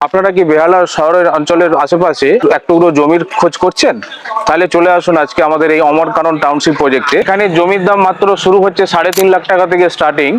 আপনারা কি বেহালা শহরের অঞ্চলের আশেপাশে এক টুকরো জমির খোঁজ করছেন? তাহলে চলে আসুন আজকে আমাদের এই অমরকানন টাউনশিপ প্রজেক্টে। এখানে জমির দাম মাত্র শুরু হচ্ছে 3.5 লাখ টাকা থেকে স্টার্টিং।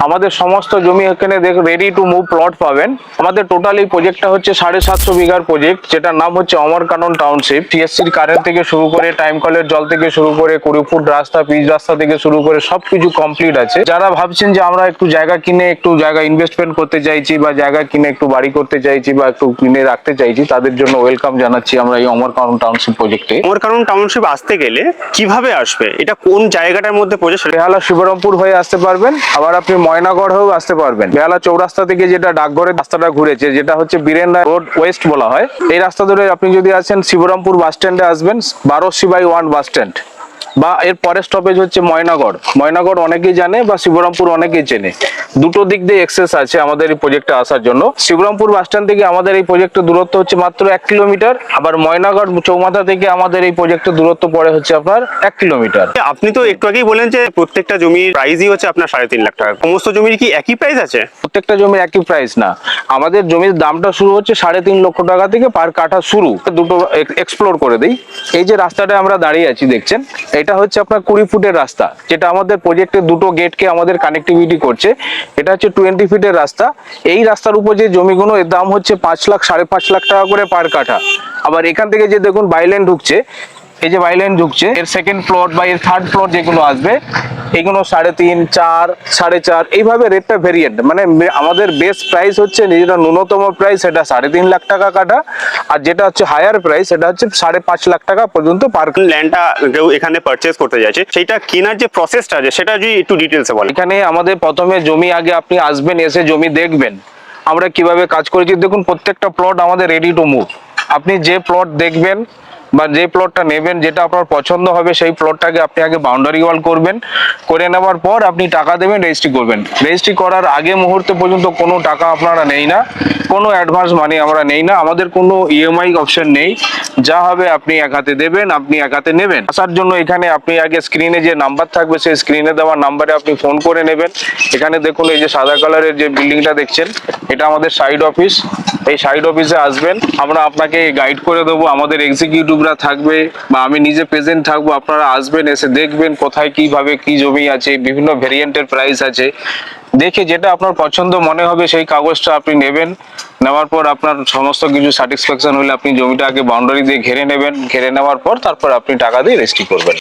আমাদের সমস্ত জমি এখানে রেডি টু মুভ প্লট পাবেন। আমাদের টোটাল এই প্রজেক্টটা হচ্ছে 750 বিঘার প্রজেক্ট, যেটার নাম হচ্ছে অমরকানন টাউনশিপ। টিএসসির কারেন্ট থেকে শুরু করে টাইম কলের জল থেকে শুরু করে 20 ফুট রাস্তা, পিচ রাস্তা থেকে শুরু করে সবকিছু কমপ্লিট আছে। যারা ভাবছেন যে আমরা একটু জায়গা কিনে একটু জায়গা ইনভেস্টমেন্ট করতে চাইছি বা জায়গা কিনে একটু বাড়ি করতে চাইছি বা একটু কিনে রাখতে চাইছি, তাদের জন্য ওয়েলকাম জানাচ্ছি আমরা এই অমরকানন টাউনশিপ প্রজেক্টে। অমরকানন টাউনশিপ আসতে গেলে কিভাবে আসবে? এটা কোন জায়গাটার মধ্যে পড়ে? বেহালা শিবরামপুর হয়ে আসতে পারবেন, আবার আপনি ময়নাগড় হয়েও আসতে পারবেন। বেহালা চৌরাস্তা থেকে যেটা ডাকঘরের রাস্তাটা ঘুরেছে, যেটা হচ্ছে বীরেন্দ্র রোড ওয়েস্ট বলা হয়, এই রাস্তা ধরে আপনি যদি আসেন শিবরামপুর বাস স্ট্যান্ডে আসবেন, 12C/1 বাস স্ট্যান্ড, বা এর পরের স্টপেজ হচ্ছে ময়নাগড়। ময়নাগড় অনেকেই জানে বা শিবরামপুর অনেকেই চেনে। দুটো দিক দিয়ে এক্সেস আছে আমাদের এই প্রজেক্টে আসার জন্য। শিবরামপুর বাস স্ট্যান্ড থেকে আমাদের এই প্রজেক্টের দূরত্ব হচ্ছে মাত্র 1 কিলোমিটার। আবার ময়নাগড় চৌমাথা থেকে আমাদের এই প্রজেক্টের দূরত্ব পড়ে হচ্ছে আপনার 1 কিলোমিটার। আপনি তো একটু আগেই বলেন যে প্রত্যেকটা জমির প্রাইসই হচ্ছে আপনার 3.5 লাখ টাকা। সমস্ত জমির কি একই প্রাইস আছে? প্রত্যেকটা জমির একই প্রাইস না, আমাদের জমির দামটা শুরু হচ্ছে 3.5 লক্ষ টাকা থেকে পার কাঠা শুরু। দুটো এক্সপ্লোর করে দিই। এই যে রাস্তাটা আমরা দাঁড়িয়ে আছি দেখছেন, এটা হচ্ছে আপনার 20 ফুটের রাস্তা, যেটা আমাদের প্রজেক্টের দুটো গেটকে আমাদের কানেক্টিভিটি করছে। এটা হচ্ছে 20 ফিটের রাস্তা। এই রাস্তার উপর যে জমিগুলো, এর দাম হচ্ছে 5 লাখ 5.5 লাখ টাকা করে পার কাঠা। আবার এখান থেকে যে দেখুন বাইলেন ঢুকছে, এই যে বাইলেন ঢুকছে, এর সেকেন্ড প্লট বা এর থার্ড প্লট যেগুলো আসবে, এগুলো 3.5, 4, 4.5 এইভাবে রেটটা ভেরিয়েন্ট। মানে আমাদের বেস প্রাইস হচ্ছে, যেটা ন্যূনতম প্রাইস সেটা 3.5 লাখ টাকা কাটা, আর যেটা হচ্ছে হায়ার প্রাইস সেটা হচ্ছে 5.5 লাখ টাকা পর্যন্ত পার। ল্যান্ডটা কেউ এখানে পারচেজ করতে যাচ্ছে, সেইটা কেনার যে প্রসেসটা আছে সেটা যদি একটু ডিটেলসে বলেন। এখানে আমাদের প্রথমে জমি, আগে আপনি আসবেন, এসে জমি দেখবেন আমরা কিভাবে কাজ করেছি। দেখুন প্রত্যেকটা প্লট আমাদের রেডি টু মুভ। আপনি যে প্লট দেখবেন বা যে প্লটটা নেবেন, যেটা আপনার পছন্দ হবে, সেই প্লটটাকে আপনি আগে বাউন্ডারি ওয়াল করবেন। করে নেওয়ার পর আপনি টাকা দেবেন, রেজিস্ট্রি করবেন। রেজিস্ট্রি করার আগে মুহূর্তে পর্যন্ত কোনো টাকা আপনারা নেই না, কোনো অ্যাডভান্স মানি আমরা নেই না, আমাদের কোনো ইএমআই অপশন নেই। যা হবে আপনি এক হাতে দেবেন, আপনি এক হাতে নেবেন। আসার জন্য এখানে আপনি আগে স্ক্রিনে যে নাম্বার থাকবে, সেই স্ক্রিনে দেওয়া নাম্বারে আপনি ফোন করে নেবেন। এখানে দেখুন এই যে সাদা কালারের যে বিল্ডিংটা দেখছেন, এটা আমাদের সাইড অফিস। এই সাইড অফিসে আসবেন, আমরা আপনাকে গাইড করে দেবো। আমাদের এক্সিকিউটিভরা থাকবে বা আমি নিজে প্রেজেন্ট থাকবো। আপনারা আসবেন, এসে দেখবেন কোথায় কিভাবে কি জমি আছে, বিভিন্ন ভেরিয়েন্টের প্রাইস আছে। দেখে যেটা আপনার পছন্দ মনে হবে সেই কাগজটা আপনি নেবেন। নেওয়ার পর আপনার সমস্ত কিছু স্যাটিসফ্যাকশন হলে আপনি জমিটা আগে বাউন্ডারি দিয়ে ঘিরে নেবেন। ঘিরে নেওয়ার পর তারপর আপনি টাকা দিয়ে রেজিস্ট্রি করবেন।